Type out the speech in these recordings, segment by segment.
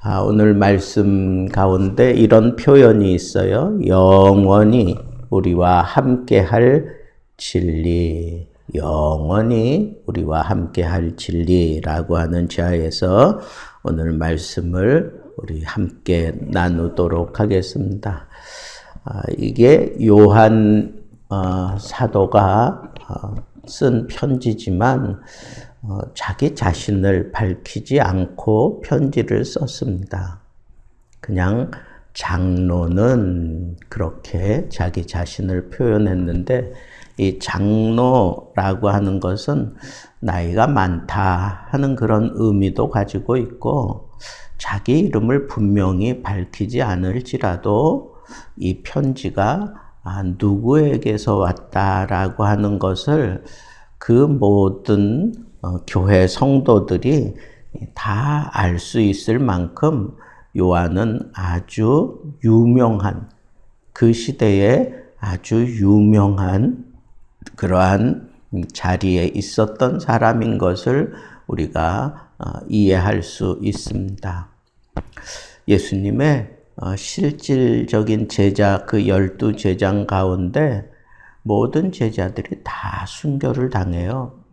오늘 말씀 가운데 이런 표현이 있어요. 영원히 우리와 함께할 진리. 영원히 우리와 함께할 진리라고 하는 지하에서 오늘 말씀을 우리 함께 나누도록 하겠습니다. 이게 요한 사도가 쓴 편지지만 자기 자신을 밝히지 않고 편지를 썼습니다. 그냥 장로는 그렇게 자기 자신을 표현했는데, 이 장로라고 하는 것은 나이가 많다 하는 그런 의미도 가지고 있고, 자기 이름을 분명히 밝히지 않을지라도 이 편지가 누구에게서 왔다라고 하는 것을 그 모든 교회 성도들이 다 알 수 있을 만큼 요한은 아주 유명한, 그 시대에 아주 유명한 그러한 자리에 있었던 사람인 것을 우리가 이해할 수 있습니다. 예수님의 실질적인 제자, 그 12제자 가운데 모든 제자들이 다 순교를 당해요.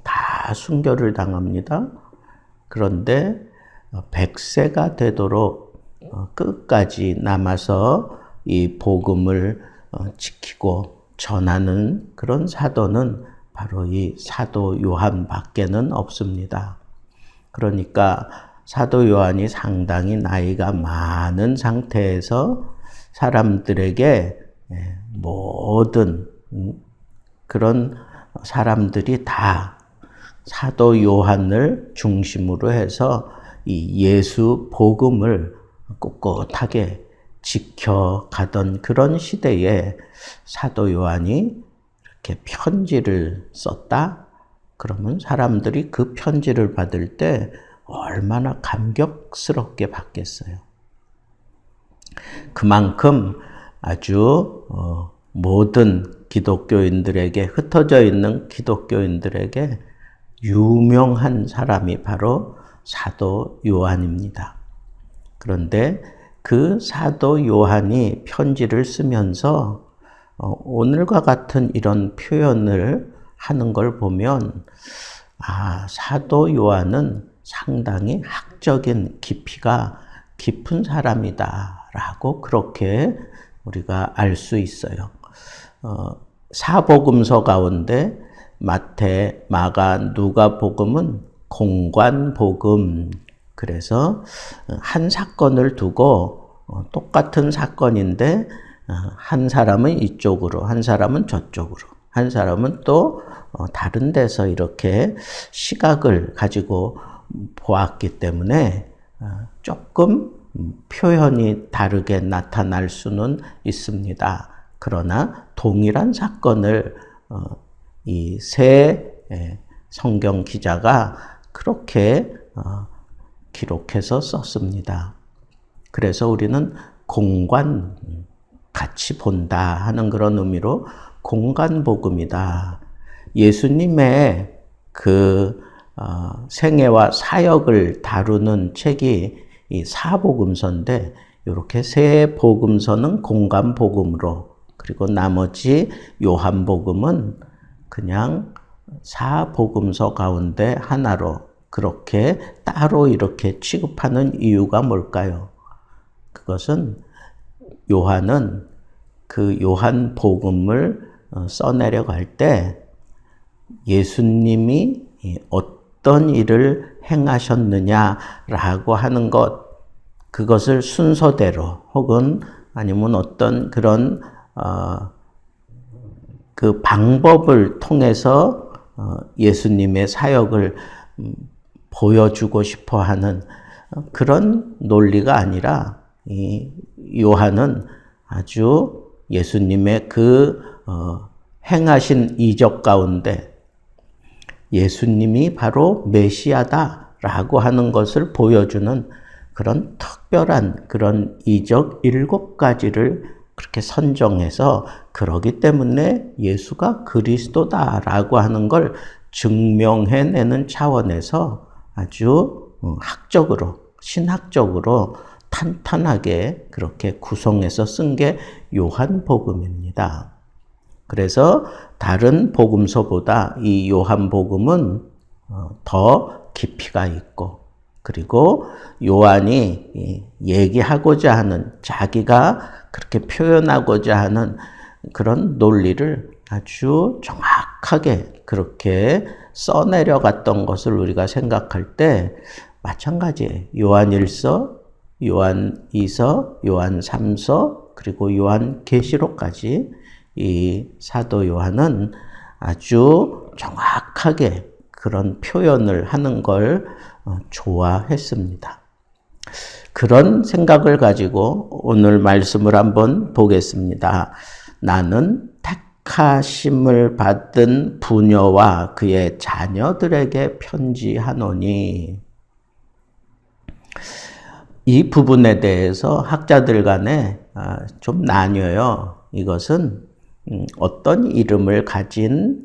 다 순교를 당합니다. 그런데 100세가 되도록 끝까지 남아서 이 복음을 지키고 전하는 그런 사도는 바로 이 사도 요한밖에는 없습니다. 그러니까 사도 요한이 상당히 나이가 많은 상태에서 사람들에게 모든 그런 사람들이 다 사도 요한을 중심으로 해서 이 예수 복음을 꿋꿋하게 지켜가던 그런 시대에 사도 요한이 이렇게 편지를 썼다? 그러면 사람들이 그 편지를 받을 때 얼마나 감격스럽게 받겠어요. 그만큼 아주 모든 기독교인들에게, 흩어져 있는 기독교인들에게 유명한 사람이 바로 사도 요한입니다. 그런데 그 사도 요한이 편지를 쓰면서 오늘과 같은 이런 표현을 하는 걸 보면 사도 요한은 상당히 학적인 깊이가 깊은 사람이다 라고 그렇게 우리가 알 수 있어요. 사복음서 가운데 마태, 마가, 누가복음은 공관복음, 그래서 한 사건을 두고 똑같은 사건인데 한 사람은 이쪽으로, 한 사람은 저쪽으로, 한 사람은 또 다른 데서 이렇게 시각을 가지고 보았기 때문에 조금 표현이 다르게 나타날 수는 있습니다. 그러나 동일한 사건을 이 세 성경 기자가 그렇게 기록해서 썼습니다. 그래서 우리는 공관, 같이 본다 하는 그런 의미로 공관복음이다. 예수님의 그 생애와 사역을 다루는 책이 이 사복음서인데, 이렇게 세 복음서는 공관복음으로, 그리고 나머지 요한복음은 그냥 사복음서 가운데 하나로 그렇게 따로 이렇게 취급하는 이유가 뭘까요? 그것은 요한은 그 요한복음을 써내려갈 때 예수님이 어떤 일을 행하셨느냐라고 하는 것, 그것을 순서대로 혹은 아니면 어떤 그런 그 방법을 통해서 예수님의 사역을 보여주고 싶어 하는 그런 논리가 아니라, 이 요한은 아주 예수님의 그 행하신 이적 가운데 예수님이 바로 메시아다라고 하는 것을 보여주는 그런 특별한 그런 이적 7가지를 그렇게 선정해서, 그러기 때문에 예수가 그리스도다라고 하는 걸 증명해내는 차원에서 아주 학적으로 신학적으로 탄탄하게 그렇게 구성해서 쓴 게 요한복음입니다. 그래서 다른 복음서보다 이 요한복음은 더 깊이가 있고, 그리고 요한이 얘기하고자 하는, 자기가 그렇게 표현하고자 하는 그런 논리를 아주 정확하게 그렇게 써내려갔던 것을 우리가 생각할 때 마찬가지예요. 요한 1서, 요한 2서, 요한 3서, 그리고 요한 계시록까지 이 사도 요한은 아주 정확하게 그런 표현을 하는 걸 좋아했습니다. 그런 생각을 가지고 오늘 말씀을 한번 보겠습니다. 나는 택하심을 받은 부녀와 그의 자녀들에게 편지하노니. 이 부분에 대해서 학자들 간에 좀 나뉘어요. 이것은 어떤 이름을 가진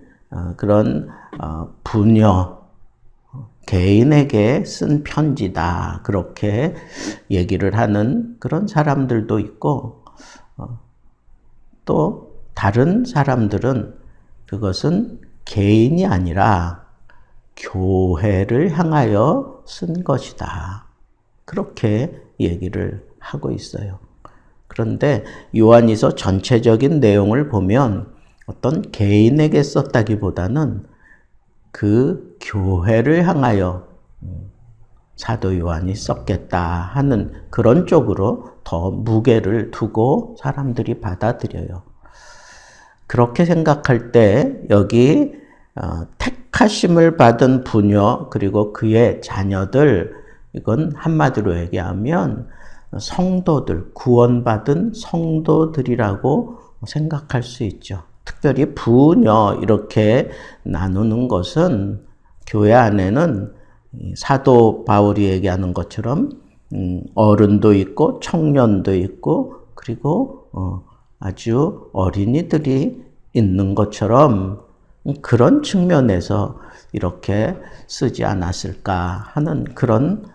그런 부녀, 개인에게 쓴 편지다, 그렇게 얘기를 하는 그런 사람들도 있고, 또 다른 사람들은 그것은 개인이 아니라 교회를 향하여 쓴 것이다, 그렇게 얘기를 하고 있어요. 그런데 요한이서 전체적인 내용을 보면 어떤 개인에게 썼다기보다는 그 교회를 향하여 사도 요한이 썼겠다 하는 그런 쪽으로 더 무게를 두고 사람들이 받아들여요. 그렇게 생각할 때 여기 택하심을 받은 부녀 그리고 그의 자녀들, 이건 한마디로 얘기하면 성도들, 구원받은 성도들이라고 생각할 수 있죠. 특별히 부녀 이렇게 나누는 것은 교회 안에는 사도 바울이 얘기하는 것처럼 어른도 있고 청년도 있고 그리고 아주 어린이들이 있는 것처럼 그런 측면에서 이렇게 쓰지 않았을까 하는 그런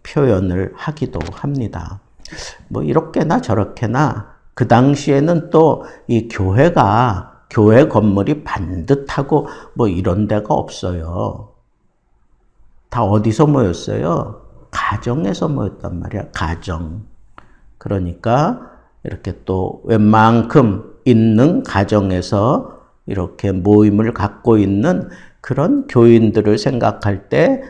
표현을 하기도 합니다. 뭐 이렇게나 저렇게나 그 당시에는 또 이 교회가, 교회 건물이 반듯하고 뭐 이런 데가 없어요. 다 어디서 모였어요? 가정에서 모였단 말이야. 가정. 그러니까 이렇게 또 웬만큼 있는 가정에서 이렇게 모임을 갖고 있는 그런 교인들을 생각할 때,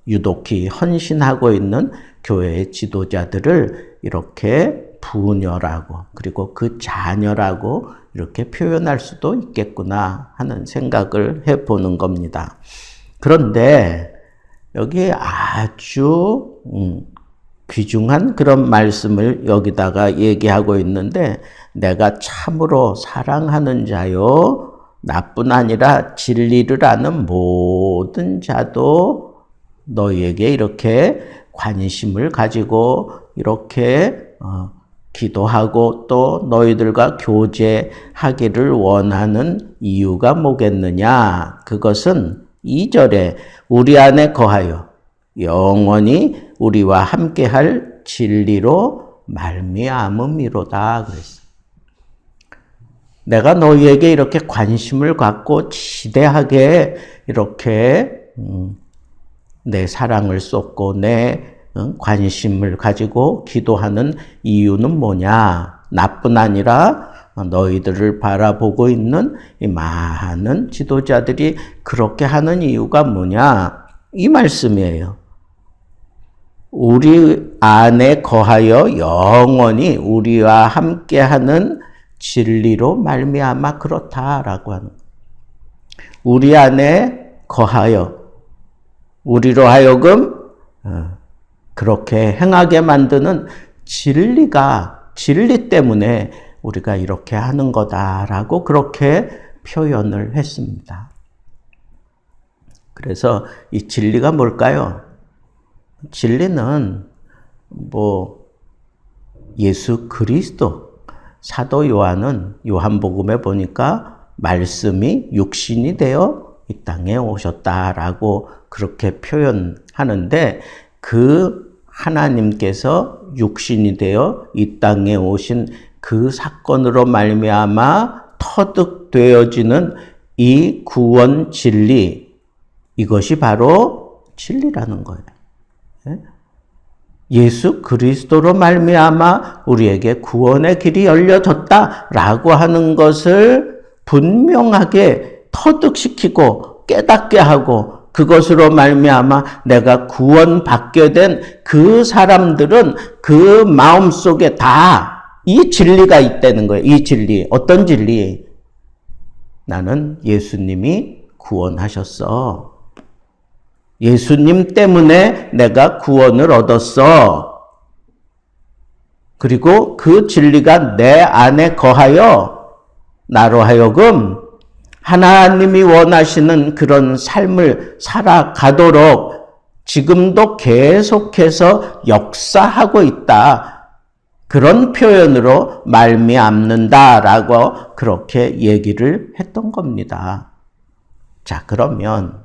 유독히 헌신하고 있는 교회의 지도자들을 이렇게 부녀라고, 그리고 그 자녀라고 이렇게 표현할 수도 있겠구나 하는 생각을 해보는 겁니다. 그런데 여기 아주 귀중한 그런 말씀을 여기다가 얘기하고 있는데, 내가 참으로 사랑하는 자요, 나뿐 아니라 진리를 아는 모든 자도 너희에게 이렇게 관심을 가지고 이렇게 기도하고 또 너희들과 교제하기를 원하는 이유가 뭐겠느냐? 그것은 2절에 우리 안에 거하여 영원히 우리와 함께할 진리로 말미암음이로다 그랬어요. 내가 너희에게 이렇게 관심을 갖고 지대하게 이렇게 내 사랑을 쏟고 내 관심을 가지고 기도하는 이유는 뭐냐? 나뿐 아니라 너희들을 바라보고 있는 이 많은 지도자들이 그렇게 하는 이유가 뭐냐? 이 말씀이에요. 우리 안에 거하여 영원히 우리와 함께하는 진리로 말미암아 그렇다라고 하는. 우리 안에 거하여 우리로 하여금 그렇게 행하게 만드는 진리 때문에 우리가 이렇게 하는 거다라고 그렇게 표현을 했습니다. 그래서 이 진리가 뭘까요? 진리는 예수 그리스도, 사도 요한은 요한복음에 보니까 말씀이 육신이 되어 이 땅에 오셨다라고 그렇게 표현하는데, 그 하나님께서 육신이 되어 이 땅에 오신 그 사건으로 말미암아 터득되어지는 이 구원 진리, 이것이 바로 진리라는 거예요. 예수 그리스도로 말미암아 우리에게 구원의 길이 열려졌다라고 하는 것을 분명하게 터득시키고 깨닫게 하고, 그것으로 말미암아 내가 구원받게 된 그 사람들은 그 마음속에 다 이 진리가 있다는 거예요. 이 진리. 어떤 진리? 나는 예수님이 구원하셨어. 예수님 때문에 내가 구원을 얻었어. 그리고 그 진리가 내 안에 거하여 나로 하여금 하나님이 원하시는 그런 삶을 살아가도록 지금도 계속해서 역사하고 있다. 그런 표현으로 말미암는다라고 그렇게 얘기를 했던 겁니다. 자, 그러면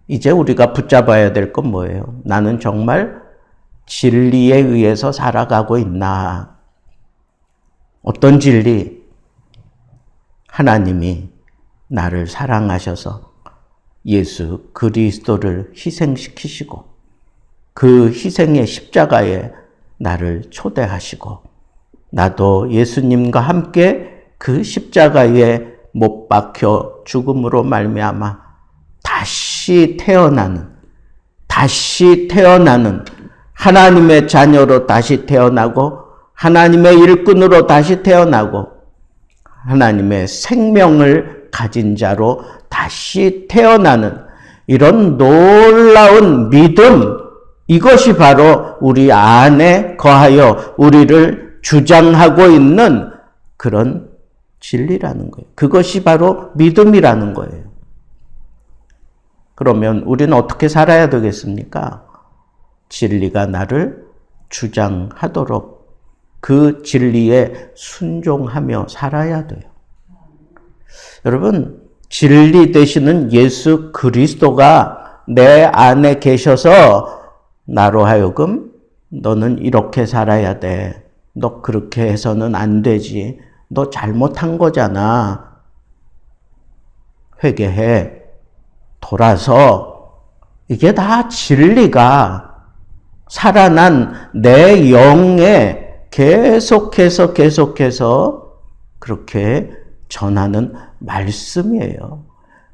이제 우리가 붙잡아야 될 건 뭐예요? 나는 정말 진리에 의해서 살아가고 있나? 어떤 진리? 하나님이 나를 사랑하셔서 예수 그리스도를 희생시키시고 그 희생의 십자가에 나를 초대하시고 나도 예수님과 함께 그 십자가에 못 박혀 죽음으로 말미암아 다시 태어나는 하나님의 자녀로 다시 태어나고 하나님의 일꾼으로 다시 태어나고 하나님의 생명을 가진 자로 다시 태어나는 이런 놀라운 믿음, 이것이 바로 우리 안에 거하여 우리를 주장하고 있는 그런 진리라는 거예요. 그것이 바로 믿음이라는 거예요. 그러면 우리는 어떻게 살아야 되겠습니까? 진리가 나를 주장하도록 그 진리에 순종하며 살아야 돼요. 여러분, 진리 되시는 예수 그리스도가 내 안에 계셔서 나로 하여금 너는 이렇게 살아야 돼. 너 그렇게 해서는 안 되지. 너 잘못한 거잖아. 회개해. 돌아서. 이게 다 진리가 살아난 내 영에 계속해서 그렇게 전하는 말씀이에요.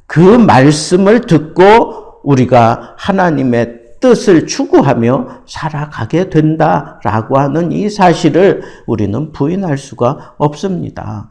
그 말씀을 듣고 우리가 하나님의 뜻을 추구하며 살아가게 된다라고 하는 이 사실을 우리는 부인할 수가 없습니다.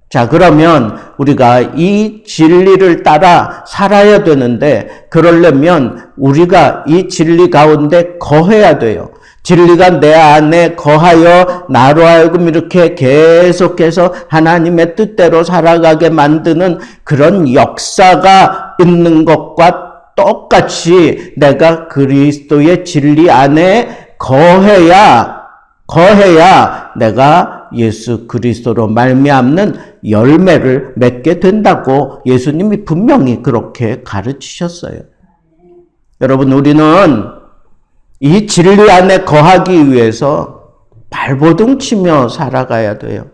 자, 그러면 우리가 이 진리를 따라 살아야 되는데, 그러려면 우리가 이 진리 가운데 거해야 돼요. 진리가 내 안에 거하여 나로 하여금 이렇게 계속해서 하나님의 뜻대로 살아가게 만드는 그런 역사가 있는 것과 똑같이 내가 그리스도의 진리 안에 거해야 내가 예수 그리스도로 말미암는 열매를 맺게 된다고 예수님이 분명히 그렇게 가르치셨어요. 여러분, 우리는 이 진리 안에 거하기 위해서 발버둥 치며 살아가야 돼요.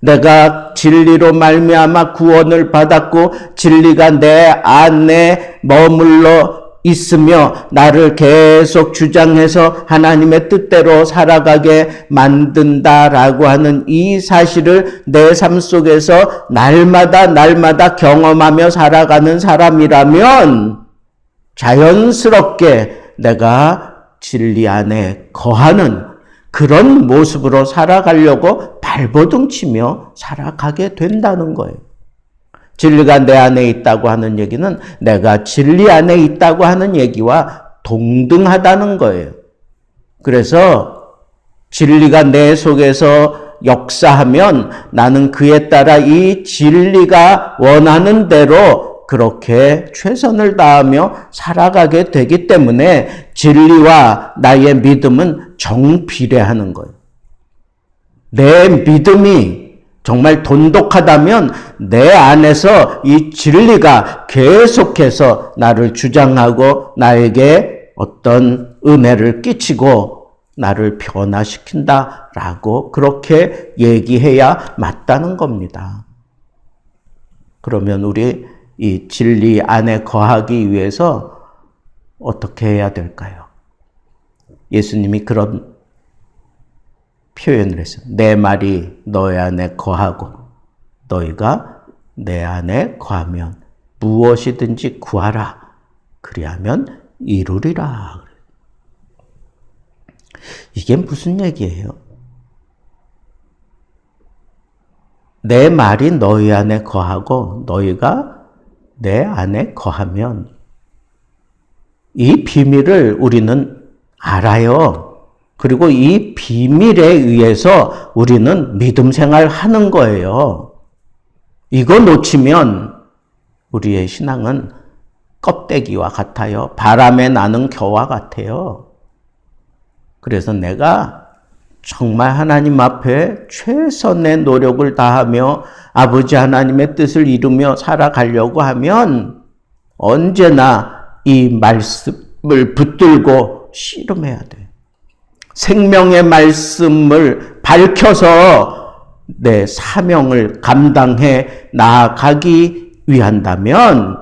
내가 진리로 말미암아 구원을 받았고 진리가 내 안에 머물러 있으며 나를 계속 주장해서 하나님의 뜻대로 살아가게 만든다라고 하는 이 사실을 내 삶 속에서 날마다 경험하며 살아가는 사람이라면 자연스럽게 내가 진리 안에 거하는 그런 모습으로 살아가려고 발버둥 치며 살아가게 된다는 거예요. 진리가 내 안에 있다고 하는 얘기는 내가 진리 안에 있다고 하는 얘기와 동등하다는 거예요. 그래서 진리가 내 속에서 역사하면 나는 그에 따라 이 진리가 원하는 대로 그렇게 최선을 다하며 살아가게 되기 때문에 진리와 나의 믿음은 정비례하는 거예요. 내 믿음이 정말 돈독하다면 내 안에서 이 진리가 계속해서 나를 주장하고 나에게 어떤 은혜를 끼치고 나를 변화시킨다라고 그렇게 얘기해야 맞다는 겁니다. 그러면 우리 이 진리 안에 거하기 위해서 어떻게 해야 될까요? 예수님이 그런 표현을 했어요. 내 말이 너희 안에 거하고 너희가 내 안에 거하면 무엇이든지 구하라. 그리하면 이루리라. 이게 무슨 얘기예요? 내 말이 너희 안에 거하고 너희가 내 안에 거하면 이 비밀을 우리는 알아요. 그리고 이 비밀에 의해서 우리는 믿음 생활하는 거예요. 이거 놓치면 우리의 신앙은 껍데기와 같아요. 바람에 나는 겨와 같아요. 그래서 내가 정말 하나님 앞에 최선의 노력을 다하며 아버지 하나님의 뜻을 이루며 살아가려고 하면 언제나 이 말씀을 붙들고 씨름해야 돼요. 생명의 말씀을 밝혀서 내 사명을 감당해 나아가기 위한다면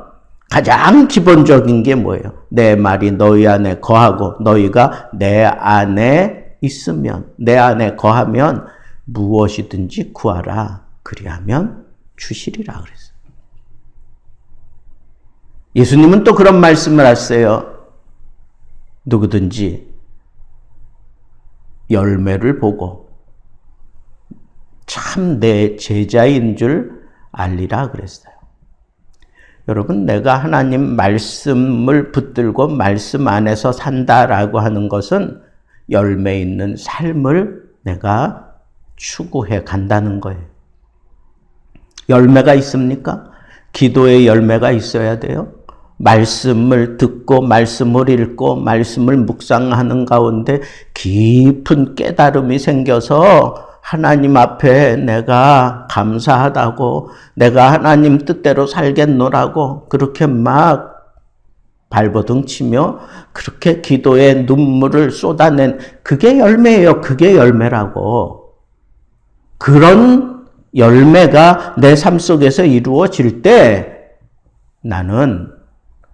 가장 기본적인 게 뭐예요? 내 말이 너희 안에 거하고 너희가 내 안에 있으면, 내 안에 거하면 무엇이든지 구하라. 그리하면 주시리라 그랬어요. 예수님은 또 그런 말씀을 하세요. 누구든지 열매를 보고 참 내 제자인 줄 알리라 그랬어요. 여러분, 내가 하나님 말씀을 붙들고 말씀 안에서 산다라고 하는 것은 열매 있는 삶을 내가 추구해 간다는 거예요. 열매가 있습니까? 기도의 열매가 있어야 돼요. 말씀을 듣고 말씀을 읽고 말씀을 묵상하는 가운데 깊은 깨달음이 생겨서 하나님 앞에 내가 감사하다고, 내가 하나님 뜻대로 살겠노라고 그렇게 막 발버둥 치며 그렇게 기도에 눈물을 쏟아낸 그게 열매예요. 그게 열매라고. 그런 열매가 내 삶 속에서 이루어질 때 나는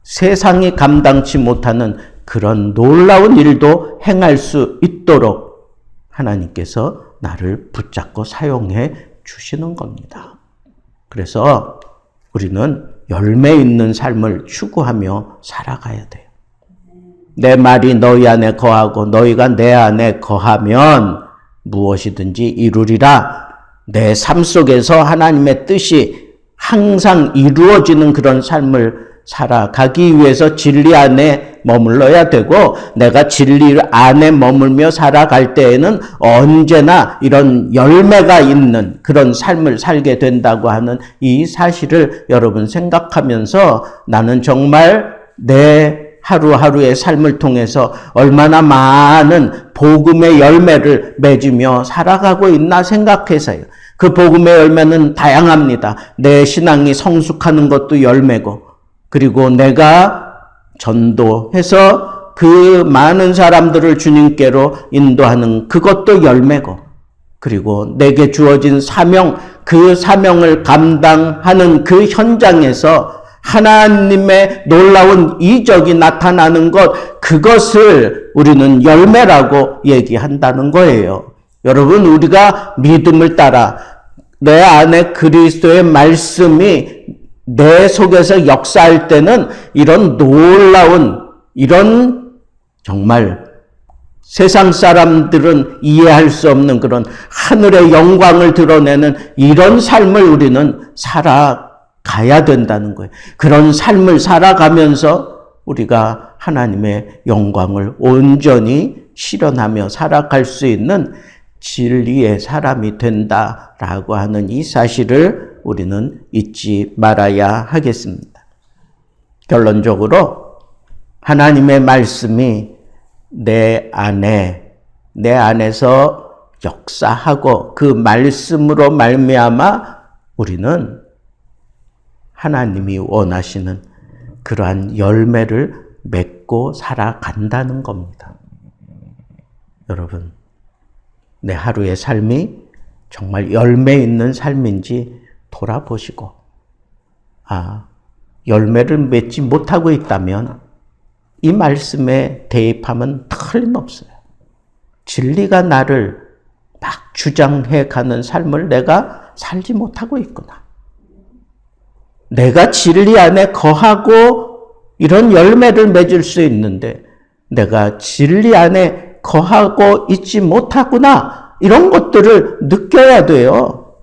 세상이 감당치 못하는 그런 놀라운 일도 행할 수 있도록 하나님께서 나를 붙잡고 사용해 주시는 겁니다. 그래서 우리는 열매 있는 삶을 추구하며 살아가야 돼요. 내 말이 너희 안에 거하고 너희가 내 안에 거하면 무엇이든지 이루리라. 내 삶 속에서 하나님의 뜻이 항상 이루어지는 그런 삶을 살아가기 위해서 진리 안에 머물러야 되고, 내가 진리 안에 머물며 살아갈 때에는 언제나 이런 열매가 있는 그런 삶을 살게 된다고 하는 이 사실을 여러분 생각하면서 나는 정말 내 하루하루의 삶을 통해서 얼마나 많은 복음의 열매를 맺으며 살아가고 있나 생각해서요. 그 복음의 열매는 다양합니다. 내 신앙이 성숙하는 것도 열매고, 그리고 내가 전도해서 그 많은 사람들을 주님께로 인도하는 그것도 열매고, 그리고 내게 주어진 사명, 그 사명을 감당하는 그 현장에서 하나님의 놀라운 이적이 나타나는 것, 그것을 우리는 열매라고 얘기한다는 거예요. 여러분, 우리가 믿음을 따라 내 안에 그리스도의 말씀이 내 속에서 역사할 때는 이런 놀라운, 이런 정말 세상 사람들은 이해할 수 없는 그런 하늘의 영광을 드러내는 이런 삶을 우리는 살아가야 된다는 거예요. 그런 삶을 살아가면서 우리가 하나님의 영광을 온전히 실현하며 살아갈 수 있는 진리의 사람이 된다라고 하는 이 사실을 우리는 잊지 말아야 하겠습니다. 결론적으로 하나님의 말씀이 내 안에서 역사하고 그 말씀으로 말미암아 우리는 하나님이 원하시는 그러한 열매를 맺고 살아간다는 겁니다. 여러분, 내 하루의 삶이 정말 열매 있는 삶인지 돌아보시고, 열매를 맺지 못하고 있다면 이 말씀에 대입하면 틀림없어요. 진리가 나를 막 주장해 가는 삶을 내가 살지 못하고 있구나. 내가 진리 안에 거하고 이런 열매를 맺을 수 있는데 내가 진리 안에 거하고 있지 못하구나. 이런 것들을 느껴야 돼요.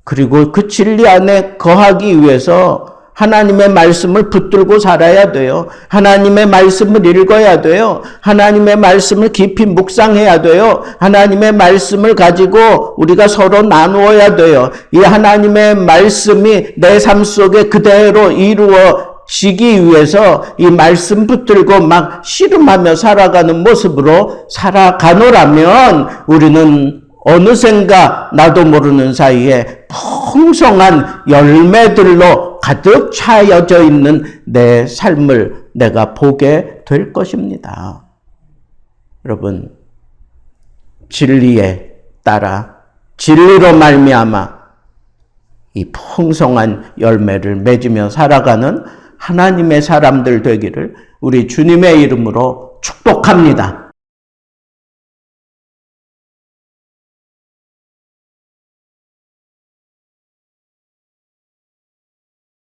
그리고 그 진리 안에 거하기 위해서 하나님의 말씀을 붙들고 살아야 돼요. 하나님의 말씀을 읽어야 돼요. 하나님의 말씀을 깊이 묵상해야 돼요. 하나님의 말씀을 가지고 우리가 서로 나누어야 돼요. 이 하나님의 말씀이 내 삶 속에 그대로 이루어지기 위해서 이 말씀 붙들고 막 씨름하며 살아가는 모습으로 살아가노라면 우리는 어느샌가 나도 모르는 사이에 풍성한 열매들로 가득 차여져 있는 내 삶을 내가 보게 될 것입니다. 여러분, 진리에 따라 진리로 말미암아 이 풍성한 열매를 맺으며 살아가는 하나님의 사람들 되기를 우리 주님의 이름으로 축복합니다.